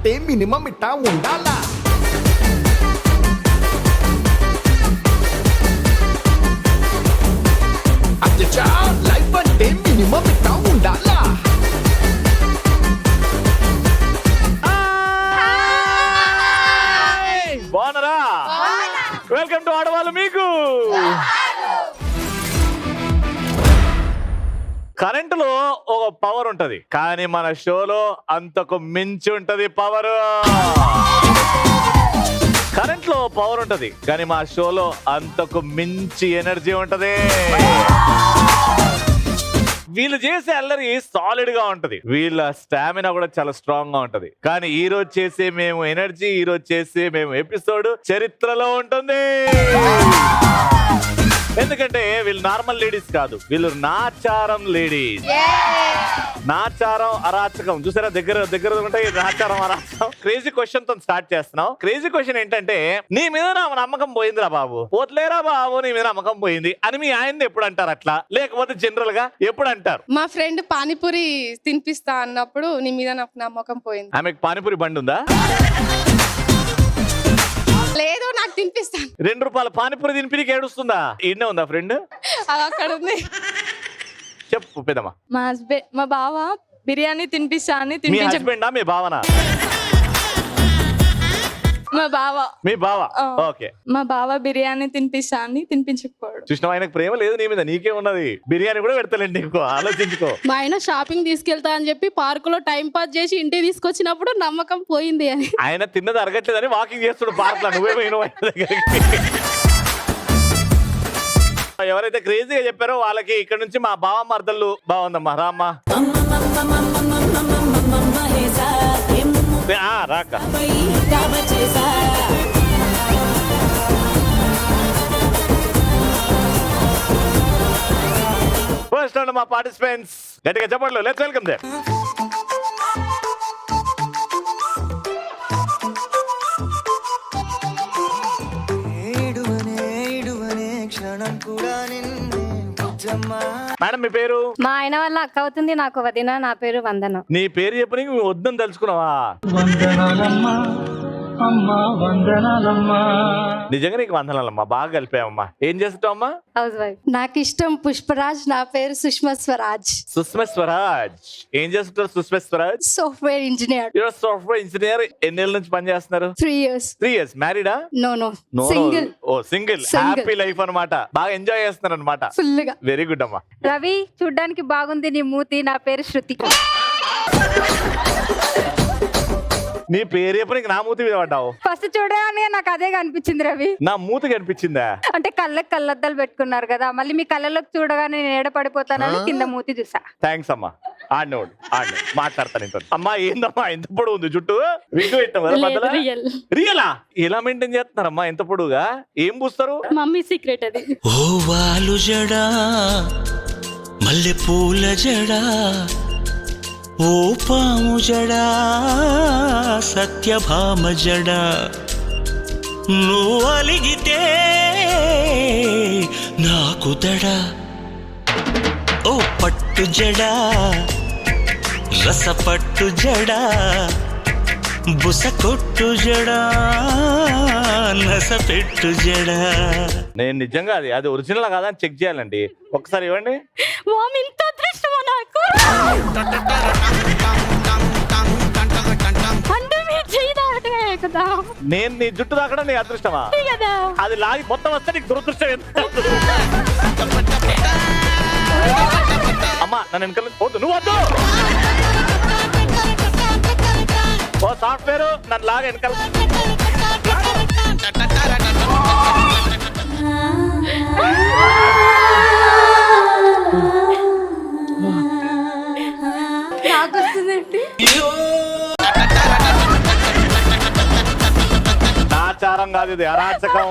అంటే మినిమం ఇట్టా ఉండాలా. అచ్చా లైఫ్ అంటే మినిమం ఇట్టా ఉండాలా. బాగున్నారా? వెల్కమ్ టు ఆడవాళ్ళు మీకు. కరెంటులో ఒక పవర్ ఉంటది, కానీ మన షోలో అంతకు మించి ఉంటది పవర్. కరెంట్ లో పవర్ ఉంటది, కానీ మా షోలో అంతకు మించి ఎనర్జీ ఉంటది. వీళ్ళు చేసే అల్లరి సాలిడ్ గా ఉంటది, వీళ్ళ స్టామినా కూడా చాలా స్ట్రాంగ్ గా ఉంటది. కానీ ఈ రోజు చేసే మేము ఎనర్జీ, ఈ రోజు చేసే మేము ఎపిసోడ్ చరిత్రలో ఉంటుంది. ఎందుకంటే వీళ్ళు నార్మల్ లేడీస్ కాదు, వీళ్ళు నాచారం లేడీస్. నాచారం అరాచకం చూసారా, దగ్గర ఉంటాయి నాచారం అరాచకం. క్రేజీ క్వశ్చన్ తో స్టార్ట్ చేస్తున్నాం. క్రేజీ క్వశ్చన్ ఏంటంటే, నీ మీద నా నమ్మకం పోయిందిరా బాబు, పోట్లేరా బాబు నీ మీద నమ్మకం పోయింది అని మీ ఆయన ఎప్పుడు అంటారు అట్లా, లేకపోతే జనరల్ గా ఎప్పుడు అంటారు? మా ఫ్రెండ్ పానీపూరి తినిపిస్తా అన్నప్పుడు నీ మీద నాకు నమ్మకం పోయింది. ఆమెకు పానీపూరి బండి ఉందా? లేదు, నాకు తినిపిస్తాను. 2 రూపాయల పానీపూరి తినిపికి ఏడుస్తుందా? ఈయనే ఉందా ఫ్రెండ్? అది అక్కడ ఉంది. చెప్పు పెద్దమ్మా. మా బావ బిర్యానీ తినిపిస్తా అని మీ హస్బెండా మీ భావన? మా బావ. మీ బావ. ఓకే. మా బావ బిర్యానీ తినిపిస్తా అని తినిపించకపోయాడు. చూసినావు, ఆయనకు ప్రేమ లేదు నీ మీద, నీకే ఉన్నది. బిర్యానీ కూడా పెడతలేండి నీకు, ఆలోచించుకో. మా ఆయన షాపింగ్ తీసుకెళ్తా అని చెప్పి పార్కులో టైం పాస్ చేసి ఇంటికి తీసుకొచ్చినప్పుడు నమ్మకం పోయింది అని. ఆయన తిన్నది అరగట్లేదని వాకింగ్ చేస్తుడు పార్క్ లో, నువ్వే పోయినావు ఆయన దగ్గరికి. ఎవరైతే క్రేజీగా చెప్పారో వాళ్ళకి ఇక్కడ నుంచి మా బావ మర్దళ్ళు. బాగుందమ్మా, రామ్మా రాక. ఫస్ట్ రౌండ్ మా పార్టిసిపెంట్స్ గట్టిగా చెప్పండి, లెట్స్ వెల్కమ్ దేమ్. మేడం మీ పేరు? మా ఆయన వాళ్ళ అక్క అవుతుంది, నాకు వదిన. నా పేరు వందన. నీ పేరు చెప్పని వద్దని తెలుసుకున్నావా? నిజంగా నీకు వందనాలమ్మా, బాగా కలిపావమ్మా. ఏం చేస్తావు అమ్మా? House wife. నాకు ఇష్టం పుష్పరాజ్, నా పేరు సుష్మా స్వరాజ్. సుష్మా స్వరాజ్. ఏం చేస్తుంటారు Sushma Swaraj? Software engineer. You're software engineer. ఎన్నేళ్ళ నుంచి పని చేస్తున్నారు? 3 years. 3 years. మ్యారీడా? No single. Oh single. Happy life అన్నమాట, బాగా ఎంజాయ్ చేస్తున్నారు అన్నమాట. ఫుల్ గా. వెరీ గుడ్ అమ్మా. రవి, చూడ్డానికి బాగుంది నీ మూతి. నా పేరు శృతి. నీ పేరు చెప్పని నా మూతి మీద పడ్డావు. ఫస్ట్ చూడగానే నాకు అదే కనిపించింది రవి. నా మూతి కనిపించిందా? అంటే కళ్ళకి కళ్ళద్దాలు పెట్టుకున్నారు కదా, మళ్ళీ మీ కళ్ళలోకి చూడగానే నేను ఏడ పడిపోతానని కింద మూతి చూసా. థ్యాంక్స్ అమ్మా. ఆడినోడు మాట్లాడతాను ఇంత. అమ్మా ఏందమ్మా ఎంత పొడవు ఉంది జుట్టు? విగ్గు పెట్టాం కదా. రియలా? ఎలా మెయింటైన్ చేస్తున్నారమ్మా ఎంత పొడుగా? ఏం పూస్తారు? మమ్మీ సీక్రెట్ అది. ఓ వాలు జడా మల్లె పూల జడా, ఓ పాము జడా సత్యభామ జడా, నువ్వు అలిగితే నాకు దడా, ఓ పట్టు జడా రసపట్టు జడా, బుస కొట్టు జడా నస పెట్టు జడా. నేను నిజంగా అది ఒరిజినల్ కాదా అని చెక్ చేయాలండి, ఒకసారి ఇవ్వండి. ఇంత అదృష్టమా నాకు. అంటే మీరు చేయదాటే కదా. నేను నీ జుట్టు తాకడం నీ అదృష్టమా? అది లాగి మొత్తం వస్తే నీకు దురదృష్టం. అమ్మా నన్ను వెనకాల వద్దు, నువ్వు వద్దు. ఓ సాఫ్ట్వేర్ నన్ను లాగా వెనకాల. నాకు వస్తుందండి. నాచారం కాదు కాదు ఇది అరాచకం.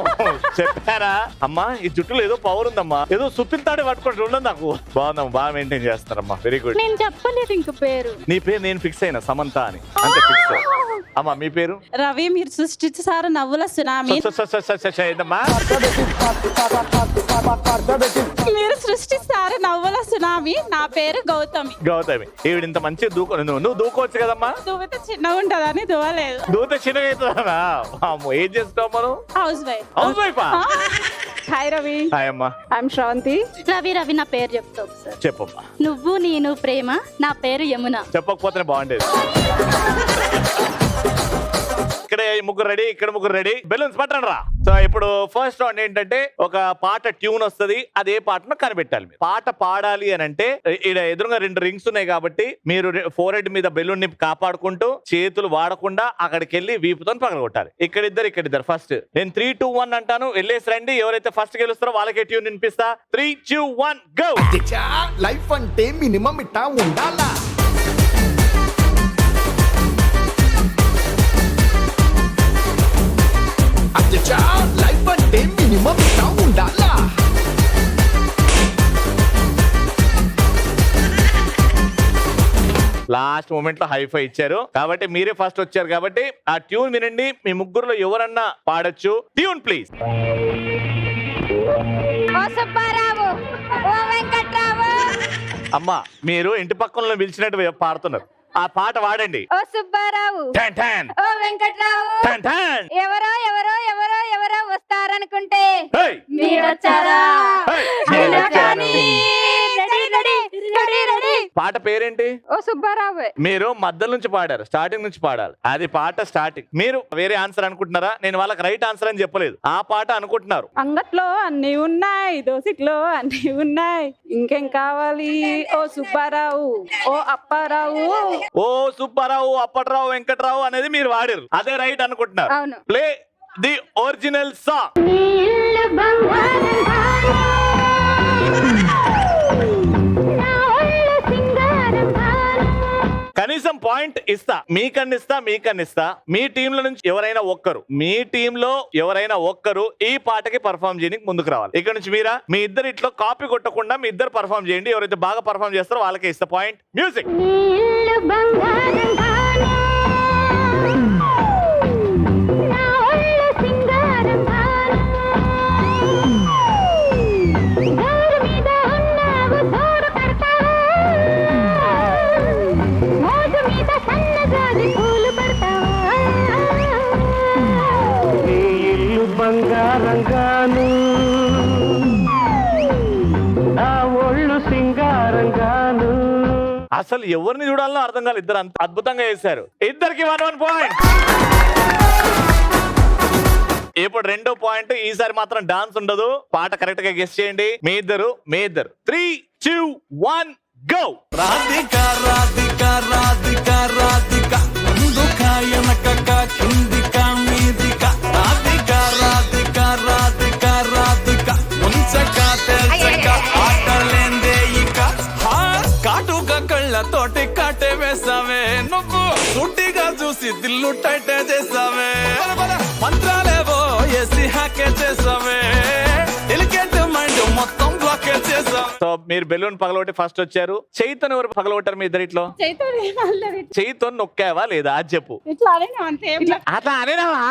చెప్పారా అమ్మా? ఈ జుట్టులో ఏదో పవర్ ఉందమ్మా, ఏదో సుత్తిన తాడే పట్టుకుంటూ ఉండదు నాకు. బాగుందమ్మా, బాగా మెయింటైన్ చేస్తారమ్మా, వెరీ గుడ్. నేను చెప్పలేదు ఇంక పేరు. నీ పేరు నేను ఫిక్స్ అయినా, సమంత అని అంటే ఫిక్స్. అమ్మా మీ పేరు? రవి, మీరు సృష్టించారు నవ్వుల సునామీ. ఏంటమ్మా? మీరు సృష్టిస్తారు నవ్వుల సునామీ. నా పేరు గౌతమి. గౌతమి. ఈవిడ ఇంత మంచి నువ్వు దూకోవచ్చు కదమ్మా. దువ్వితే చిన్నగా ఉంటదని దువ్వలేదు. దూత చిన్నగా అవుతుందా? అమ్మో, ఏం చేస్తావు మనం? House wife. హౌస్ వైఫా? హాయ్ రవి. హాయ్ అమ్మా. ఐఎమ్ శ్రవంతి. రవి నా పేరు చెప్తా ఒకసారి. చెప్పమ్మా. నువ్వు నేను ప్రేమ, నా పేరు యమున. చెప్పకపోతే బాగుండేది. ఇక్కడ ముగ్గురు రెడీ, ఇక్కడ ముగ్గురు రెడీ. బెలూన్స్ పట్టండి రా. సో ఇప్పుడు ఫస్ట్ రౌండ్ ఏంటంటే ఒక పాట ట్యూన్ వస్తుంది, అది ఏ పాటను కనిపెట్టాలి. మీరు పాట పాడాలి అని అంటే ఇక్కడ ఎదురుగా 2 రింగ్స్ ఉన్నాయి కాబట్టి మీరు ఫోర్ హెడ్ మీద బెలూన్ ని కాపాడుకుంటూ చేతులు వాడకుండా అక్కడికి వెళ్ళి వీపుతో పగలగొట్టాలి. ఇక్కడిద్దరు. ఫస్ట్ నేను 3, 2, 1 అంటాను, వెళ్ళేసి రండి. ఎవరైతే ఫస్ట్ గెలుస్తారో వాళ్ళకే ట్యూన్ వినిపిస్తా. 3, 2, 1 గో. లైఫ్ అంటే మినిమం ఇట్టా ఉండాలా. లైఫ్ అంటే మినిమం ఇట్టా ఉండాలా. లాస్ట్ మూమెంట్ లో హైఫై ఇచ్చారు కాబట్టి మీరే ఫస్ట్ వచ్చారు కాబట్టి ఆ ట్యూన్ వినండి. మీ ముగ్గురులో ఎవరన్నా పాడొచ్చు. Tune please. ఓ సుబ్బారావు, ఓ వెంకట్రావు. అమ్మా మీరు ఇంటి పక్కన పిలిచినట్టు పాడుతున్నారు, ఆ పాట వాడండి. ఓ సుబ్బారావు, టాన్ టాన్ ఓ వెంకట్రావు. టాన్ టాన్. ఎవరో ఎవరో ఎవరో ఎవరో వస్తారనుకుంటే హే మీరొచ్చారా? హే మీరొచ్చాని. Ready ready ready ready. పాట పేరేంటి? ఓ సుబ్బారావు. మీరు మధ్యలో నుంచి పాడారు, స్టార్టింగ్ నుంచి పాడాలి. అది పాట స్టార్టింగ్. మీరు వేరే ఆన్సర్ అనుకుంటున్నారా? నేను వాళ్ళకి రైట్ ఆన్సర్ అని చెప్పలేదు, ఆ పాట అనుకుంటున్నారు. అంగట్లో అన్ని ఉన్నాయి, దోసిట్లో అన్ని ఉన్నాయి, ఇంకేం కావాలి? ఓ సుబ్బారావు, ఓ అప్పారావు. ఓ సుబ్బారావు, అప్పట్రావు, వెంకట్రావు అనేది మీరు వాడారు, అదే రైట్ అనుకుంటున్నారు. అవును. Play the original song. కనీసం పాయింట్ ఇస్తా, మీకన్నిస్తా. మీ టీంల నుంచి ఎవరైనా ఒక్కరు ఈ పాటకి పర్ఫామ్ చేయడానికి ముందుకు రావాలి. ఇక్కడ నుంచి మీరా, మీ ఇద్దరు ఇట్లో కాపీ కొట్టకుండా మీ ఇద్దరు పర్ఫామ్ చేయండి. ఎవరైతే బాగా పర్ఫామ్ చేస్తారో వాళ్ళకే ఇస్తా పాయింట్. మ్యూజిక్. బంగారంగాను నా ఒళ్ళు సింగారంగాను. అసలు ఎవరిని చూడాలనో అర్థం కాదు, ఇద్దరు అంత అద్భుతంగా చేశారు. ఇద్దరికి 1 పాయింట్. ఇప్పుడు 2వ పాయింట్. ఈసారి మాత్రం డాన్స్ ఉండదు, పాట కరెక్ట్ గా గెస్ చేయండి. మీ ఇద్దరు 3, 2, 1 గో. రాధిక రాధిక రాధిక రాధిక ముందుక వెనకక కిందిక మీదిక రాధిక రాధిక రాధిక రాధిక ముంచక తెల్చక ఆటలేందే ఇక కాటుక కళ్ళతోటి కాటే వేసావే, నువ్వు సుట్టిగా చూసి దిల్లు టైటే చేసావే, మంత్రాలేవో వేసి హ్యాకే చేసావే, ఎలికెంట్ మైండ్ మొత్తం బ్లాకే చేసావే. సో మీరు బెలూన్ పగలగొట్టి ఫస్ట్ వచ్చారు. చైతన్ ఎవరు పగలగొట్టారు మీ ఇద్దరిట్లో? చైతన్ నొక్కావా లేదా అది చెప్పు. అట్లా అనేనావా?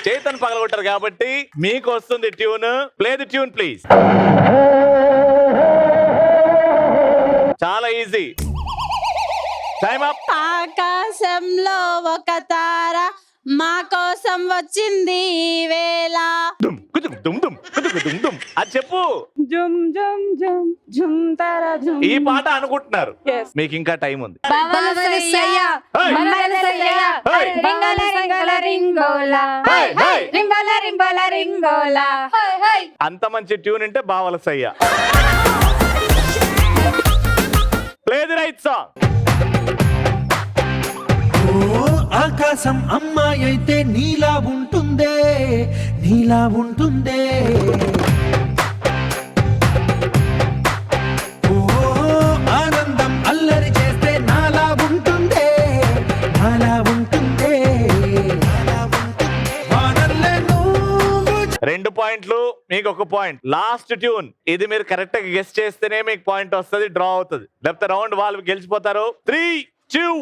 చైతన్ పగలగొట్టారు కాబట్టి మీకు వస్తుంది tune. Play the tune please. చాలా ఈజీ. Time up. ఆకాశంలో ఒక తార మా కోసం వచ్చింది ఈ వేళ. అది చెప్పు. జుమ్ జుమ్ జుమ్ జుమ్ తార జుమ్. ఈ పాట అనుకుంటున్నారు, మీకు ఇంకా టైం ఉంది. అంత మంచి ట్యూన్ అంటే బావలసయ్య. Play the right song. ఆకాశం అమ్మాయి అయితే నీలా ఉంటుందే, నీలా ఉంటుందే. ఓ ఆనందం అల్లరి చేస్తే నాలా ఉంటుందే, నాలా ఉంటుందే. వానల్లే నువ్వు 2 పాయింట్లు, మీకు 1 పాయింట్. లాస్ట్ ట్యూన్ ఇది మీరు కరెక్ట్ గా గెస్ చేస్తేనే మీకు పాయింట్ వస్తుంది, డ్రా అవుతుంది. లేకపోతే రౌండ్ వాళ్ళు గెలిచిపోతారు. 3, 2,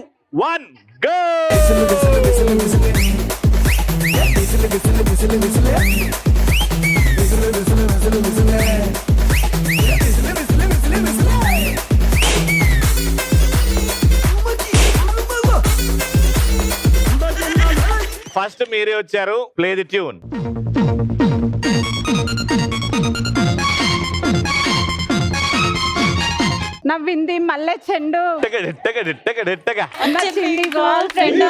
1 గో. ఫస్ట్ మీరే వచ్చారు, ప్లే ది ట్యూన్. నవ్వింది మల్లె చెండు నచ్చింది గర్ల్ ఫ్రెండ్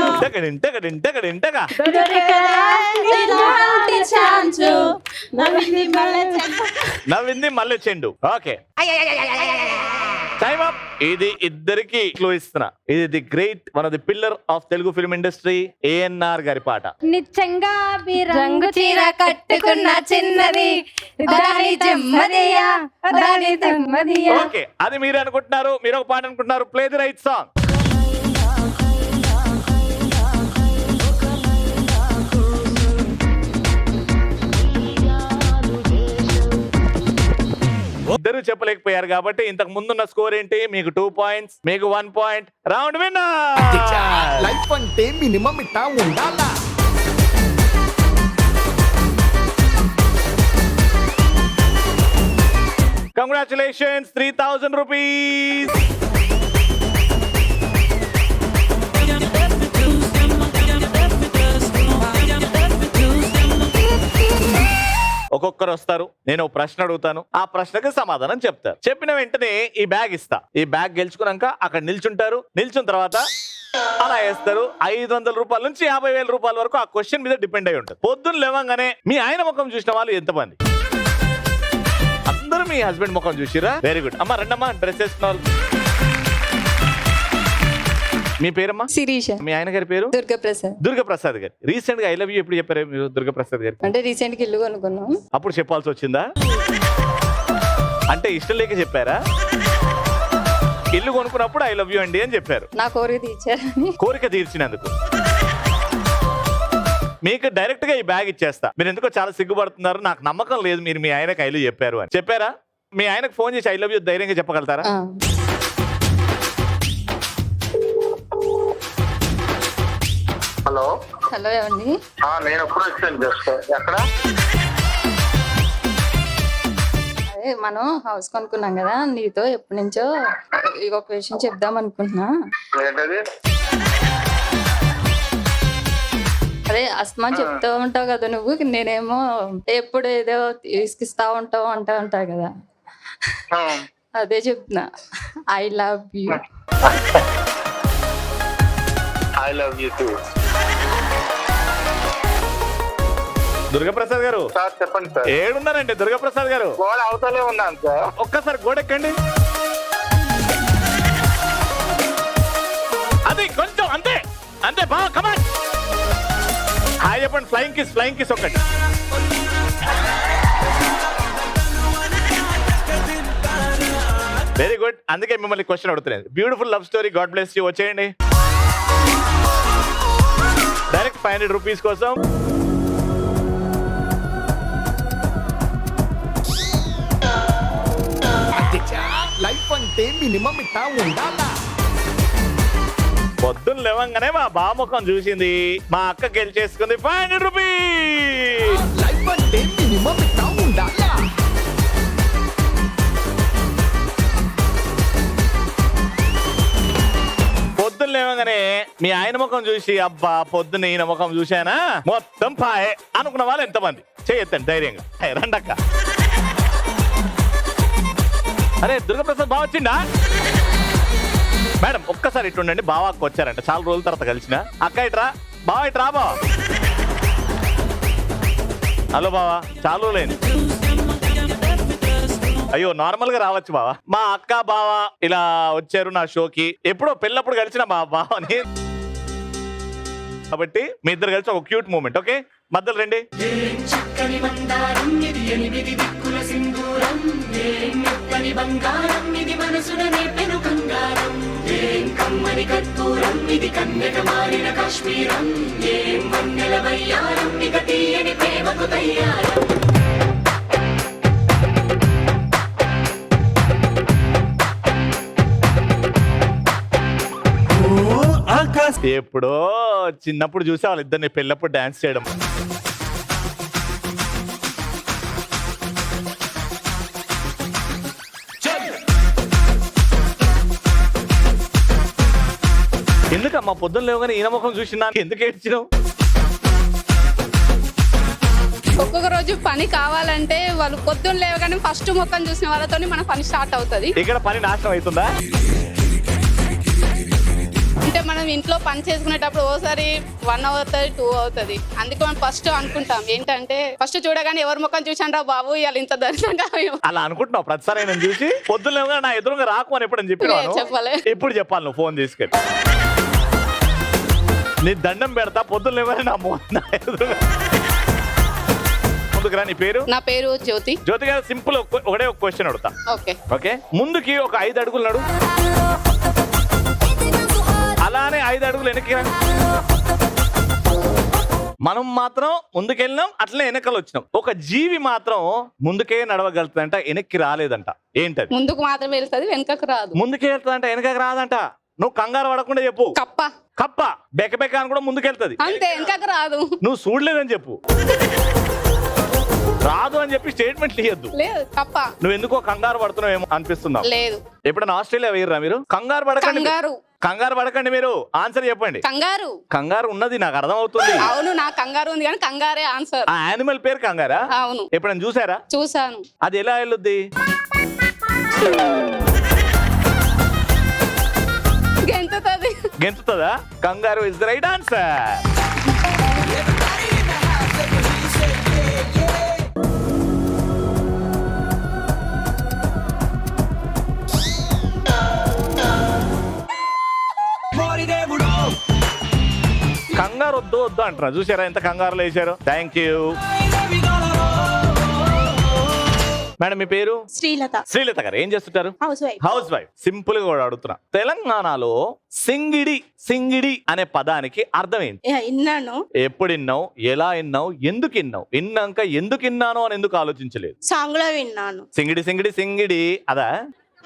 నవ్వింది మల్లె చెండు. Okay, time up. ఇది ఇద్దరికి క్లూ ఇస్తున్నా. ఇది the great one of the pillar of Telugu film industry ANR గారి పాట. నిత్యంగా రంగు చీర కట్టుకున్న చిన్నది దాని జమ్మదియా దాని జమ్మదియా. ఓకే, అది మీరు అనుకుంటున్నారు, మీరు ఒక పాట అనుకుంటున్నారు. Play the right song. ఇద్దరు చెప్పలేకపోయారు కాబట్టి ఇంతకు ముందున్న స్కోర్ ఏంటి? మీకు 2 పాయింట్స్, మీకు 1 పాయింట్. Round winner. లైఫ్ అంటే మినిమం ఇట్టా ఉండాలా. Congratulations, 3000 rupees. ఒక్కొక్కరు వస్తారు, నేను ఒక ప్రశ్న అడుగుతాను, ఆ ప్రశ్నకు సమాధానం చెప్తారు. చెప్పిన వెంటనే ఈ బ్యాగ్ ఇస్తా. ఈ బ్యాగ్ గెలుచుకున్నాక అక్కడ నిల్చుంటారు. నిల్చున్న తర్వాత అలా వేస్తారు. 500 రూపాయల నుంచి 50,000 రూపాయల వరకు ఆ క్వశ్చన్ మీద డిపెండ్ అయి ఉంటుంది. పొద్దున్న లేవంగానే మీ ఆయన ముఖం చూసిన వాళ్ళు ఎంతమంది? అందరూ మీ హస్బెండ్ ముఖం చూసిరా? Very good. అమ్మా రండమ్మా, డ్రెస్ వేసుకున్న వాళ్ళు. మీ పేరమ్మా? శిరీష. మీ ఆయన గారి పేరు? దుర్గప్రసాద్. దుర్గప్రసాద్ గారు. రీసెంట్ గా ఐ లవ్ యూ ఎప్పుడు చెప్పారు మీరు దుర్గప్రసాద్ గారు? అంటే రీసెంట్ గా ఇల్లు కొనుక్కున్నాం, అప్పుడు చెప్పాల్సి వచ్చిందా? అంటే ఇష్టం లేక చెప్పారా? ఇల్లు కొనుక్కున్నప్పుడు ఐ లవ్ యూ అండి అని చెప్పారు. నా కోరిక తీర్చారని. కోరిక తీర్చినందుకు మీకు డైరెక్ట్ గా ఈ బ్యాగ్ ఇచ్చేస్తా. మీరు ఎందుకో చాలా సిగ్గుపడుతున్నారు. నాకు నమ్మకం లేదు మీరు మీ ఆయనకు ఐ లవ్ చెప్పారు అని. చెప్పారా? మీ ఆయనకు ఫోన్ చేసి ఐ లవ్ యూ ధైర్యంగా చెప్పగలుగుతారా? హలో హలో, ఏమండి? నేను ఎప్పుడు వచ్చాను జస్ట్ ఎక్కడ? అదే మనం హౌస్ కొనుక్కున్నాం కదా, నీతో ఎప్పటి నుంచో ఒక విషయం చెప్దాం అనుకుంటున్నా. ఏంటది? అదే అస్తమాన్ చెప్తూ ఉంటావు కదా నువ్వు, నేనేమో ఎప్పుడు ఏదో తీసుకిస్తా ఉంటావు కదా, అదే చెప్తున్నా. I love you. I love you two. Durgaprasad గారు సార్ చెప్పండి సార్. ఏడున్నారండి దుర్గప్రసాద్ గారు? గోడ అవతలే ఉన్నాను సార్. ఒక్కసారి గోడెక్కండి. అది కొంచెం అంతే అంతే బాగా. కమాన్, హాయ్ చెప్పండి. ఫ్లయింగ్ కిస్ ఒకటి. Very good. అందుకే మిమ్మల్ని క్వశ్చన్ అడుగుతున్నాను. Beautiful love story, God bless you. వచ్చేయండి డైరెక్ట్ 500 రూపీస్ కోసం. లైఫ్ అంటే మినిమం ఇట్టా ఉండాలా. పొద్దున్న లేవంగానే మా బాముఖం చూసింది, మా అక్క గెలిచేసుకుంది 500 రూపీస్. లైఫ్ అంటే మినిమం ఇట్టా ఉండాలా. పొద్దున్న లేవగానే మీ ఆయన ముఖం చూసి అబ్బా పొద్దున్న ఈయన ముఖం చూశానా మొత్తం పాయే అనుకున్న వాళ్ళు ఎంతమంది? చేయొద్దండి ధైర్యంగా. రండక్క. అరే దుర్గప్రసాద్ బావ వచ్చిండా? మేడం ఒక్కసారి ఇటుండండి. బావ అక్క వచ్చారంట, చాలా రోజుల తర్వాత కలిసిన. అక్క ఇట్రా, బావ ఇట్రా బావ. హలో బావా, చాలా రోజులైంది. అయ్యో నార్మల్ గా రావచ్చు బావా. మా అక్క బావ ఇలా వచ్చారు నా షోకి. ఎప్పుడో పెళ్ళప్పుడు కలిసిన మా బావని, కాబట్టి మీ ఇద్దరు కలిసి ఒక క్యూట్ మూమెంట్. ఓకే, మధ్యలో రండి. కమ్మని కర్పూరం ఇది కన్నెక మారిన కాశ్మీరం ఏం వన్నెల వయ్యారం ఇక తీయని ప్రేమకు తయ్యారం ఎప్పుడో చిన్నప్పుడు చూసే వాళ్ళిద్దరిని పెళ్ళప్పుడు డాన్స్ చేయడం. ఎందుకమ్మా పొద్దున్న లేవగానే ఈయన ముఖం చూసినా ఎందుకు ఏడ్చినావు? ఒక్కొక్క రోజు పని కావాలంటే వాళ్ళు పొద్దున్న లేవగానే ఫస్ట్ మొక్కను చూసిన వాళ్ళతో మన పని స్టార్ట్ అవుతుంది. ఇక్కడ పని నాశనం అవుతుందా? అంటే మనం ఇంట్లో పని చేసుకునేటప్పుడు ఓసారి 1 అవుతుంది 2 అవుతుంది. అందుకే మనం ఫస్ట్ అనుకుంటాం ఏంటంటే ఫస్ట్ చూడగానే ఎవరి ముఖం చూసాను రా బాబు ఇవాళ ఇంత దర్శనంగా. అలా అనుకుంటున్నావు ప్రతిసారి నేను చూసి పొద్దున్న లేవగానే నా ఎదురుగా రాకు అని ఎప్పుడని చెప్పి చెప్పలే. ఇప్పుడు చెప్పాలి నువ్వు ఫోన్ తీసుకెళ్ళి. నీ దండం పెడతా పొద్దున్న లేవగానే నా ఎదురుగా. ముందుకురా, నీ పేరు? నా పేరు జ్యోతి. జ్యోతి గారు సింపుల్ ఒకటే ఒక క్వశ్చన్ అడుగుతా. ఓకే ఓకే, ముందుకి ఒక 5 అడుగులు నడు, అలానే 5 అడుగులు వెనక్కి రా. మనం మాత్రం ముందుకెళ్ళినాం, అట్లనే వెనకలు వచ్చినాం. ఒక జీవి మాత్రం ముందుకే నడవగలుగుతుందంట, వెనక్కి రాలేదంట. ఏంటది? ముందుకు మాత్రం వెళ్తుంది వెనకకు రాదు. ముందుకే వెళ్తుందంట, వెనకకి రాదంట. నువ్వు కంగారు పడకుండా చెప్పు. కప్ప. కప్ప బెక్క బెక్క అని కూడా ముందుకెళ్తుంది, అంతే, వెనకకు రాదు. నువ్వు చూడలేదని చెప్పు. రాదు అని చెప్పి స్టేట్మెంట్ ఇయ్యద్దు. లేదు కప్ప. నువ్వు ఎందుకో కంగారు పడుతున్నావేమో అనిపిస్తున్నావు. లేదు. ఎప్పుడైనా ఆస్ట్రేలియా వేయరా మీరు? కంగారు పడకండి, కంగారు పడకండి. మీరు ఆన్సర్ చెప్పండి. కంగారు. కంగారు ఉన్నది నాకు అర్థం అవుతుంది. అవును, నా కంగారు ఉంది కానీ కంగారే ఆన్సర్. ఆ యానిమల్ పేరు కంగారా? అవును. ఎప్పుడైనా చూసారా? చూసాను. అది ఎలా వెళ్ళొద్ది? గెంతుతుంది. గెంతుతుందా? కంగారు ఇస్ ద రైట్ ఆన్సర్. కంగారు వద్దు వద్దు అంటున్నా, చూసారా ఎంత కంగారులో వేసారు. Thank you madam. మీ పేరు? శ్రీలత. శ్రీలత గారు ఏం చేస్తుంటారు? House wife. సింపుల్ గా కూడా అడుగుతున్నా, తెలంగాణలో సింగిడి సింగిడి అనే పదానికి అర్థం ఏంటి? విన్నాను. ఎప్పుడు విన్నావు? ఎలా విన్నావు? ఎందుకు విన్నావు? విన్నాక ఎందుకు విన్నాను అని ఎందుకు ఆలోచించలేదు? సాంగ్ లో విన్నాను. సింగిడి సింగిడి సింగిడి అదా?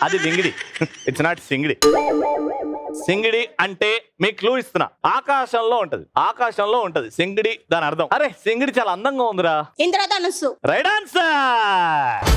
అది లింగిడి. ఇట్స్ నాట్ సింగిడి. సింగిడి అంటే మీకు క్లూ ఇస్తున్నా, ఆకాశంలో ఉంటది. ఆకాశంలో ఉంటది సింగిడి, దాని అర్థం. అరే సింగిడి చాలా అందంగా ఉందిరా. ఇంద్రధనుస్సు. Right answer.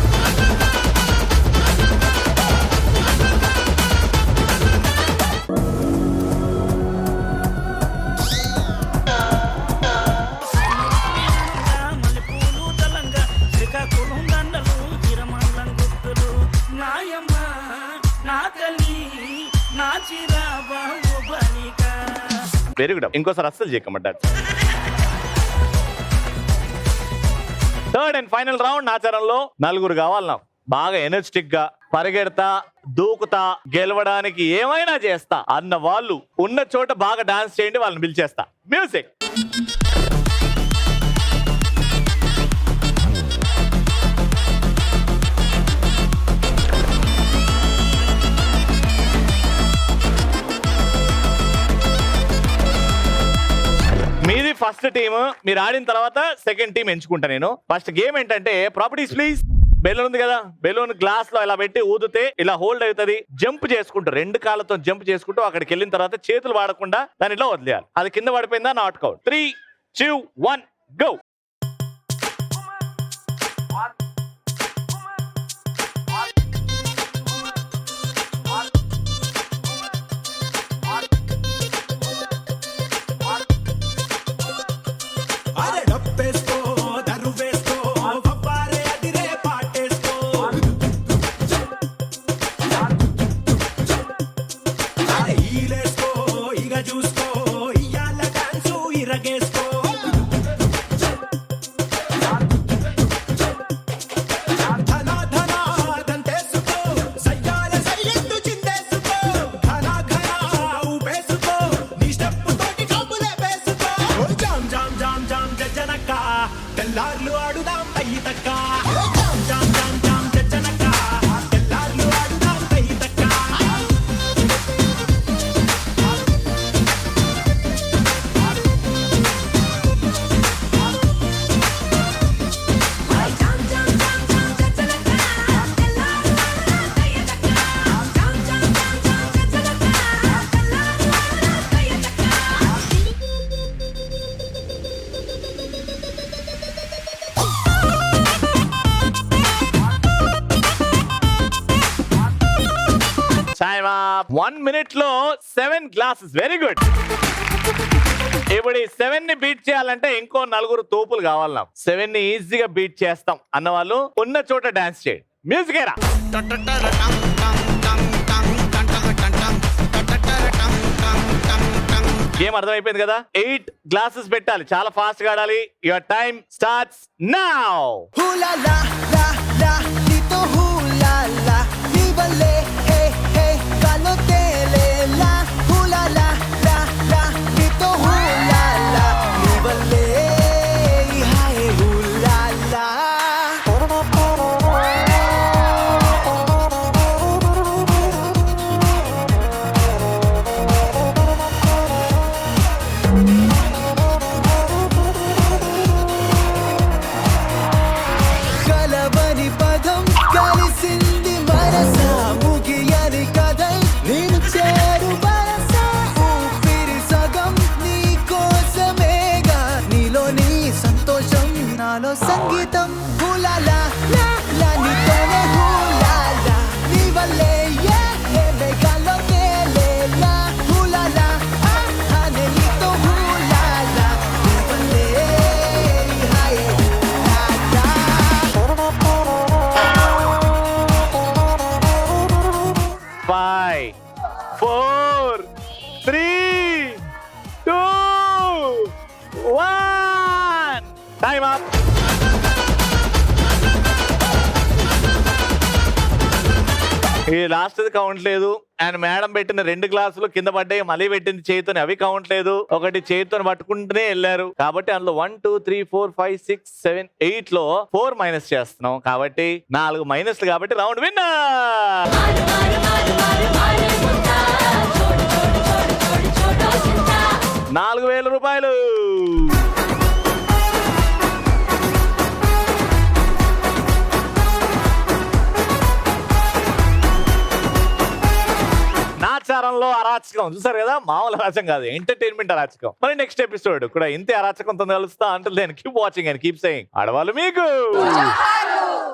Very good. ఇంకోసారి అస్సలు చేయకమంటారు. థర్డ్ అండ్ ఫైనల్ రౌండ్ ఆచారంలో 4 కావాలి నాకు. బాగా ఎనర్జెటిక్ గా పరిగెడతా, దూకుతా, గెలవడానికి ఏమైనా చేస్తా అన్న వాళ్ళు ఉన్న చోట బాగా డాన్స్ చేయండి, వాళ్ళని పిలిచేస్తా. మ్యూజిక్. మీది ఫస్ట్ టీమ్, మీరు ఆడిన తర్వాత సెకండ్ టీం ఎంచుకుంటా నేను. ఫస్ట్ గేమ్ ఏంటంటే ప్రాపర్టీస్ ప్లీజ్. బెలూన్ ఉంది కదా, బెలూన్ గ్లాస్ లో ఇలా పెట్టి ఊదితే ఇలా హోల్డ్ అవుతుంది. జంప్ చేసుకుంటూ 2 కాళ్ళతో జంప్ చేసుకుంటూ అక్కడికి వెళ్ళిన తర్వాత చేతులు వాడకుండా దాని ఇట్లా వదిలేయాలి. అది కింద పడిపోయిందా నాట్ కౌట్. 3, 2, 1 గో. 1 minute లో 7 glasses. Very good. ఇప్పుడు ఈ 7 ని బీట్ చేయాలంటే ఇంకో 4 తోపులు కావాలి నాకు. 7 ని ఈజీగా బీట్ చేస్తాం అన్న వాళ్ళు ఉన్న చోట డాన్స్ చేయండి. మ్యూజిక్ ఏరా. గేమ్ అర్థమైపోయింది కదా. 8 గ్లాసెస్ పెట్టాలి, చాలా ఫాస్ట్ గా ఆడాలి. Your time starts now. సంగీతం Five, 4, 3, 2, 1. Time up. ఈ లాస్ట్ కౌంట్ లేదు. అండ్ మేడం పెట్టిన 2 గ్లాసులు కింద పడ్డాయి, మళ్ళీ పెట్టింది చేతితోని, అవి కౌంట్ లేదు. ఒకటి చేతితో పట్టుకుంటూనే వెళ్ళారు. కాబట్టి అందులో 1, 2, 3, 4, 5, 6, 7, 8 లో 4 మైనస్ చేస్తున్నాం. కాబట్టి 4 మైనస్లు, కాబట్టి రౌండ్ విన్నర్. 4,000 రూపాయలు. నాచారంలో అరాచకం చూసారు కదా, మామూలు అరాచకం కాదు, ఎంటర్టైన్మెంట్ అరాచకం. మరి నెక్స్ట్ ఎపిసోడ్ కూడా ఇంతే అరాచకంతో కలుస్తా. అంటే నేను keep watching and keep saying ఆడవాళ్ళు మీకు.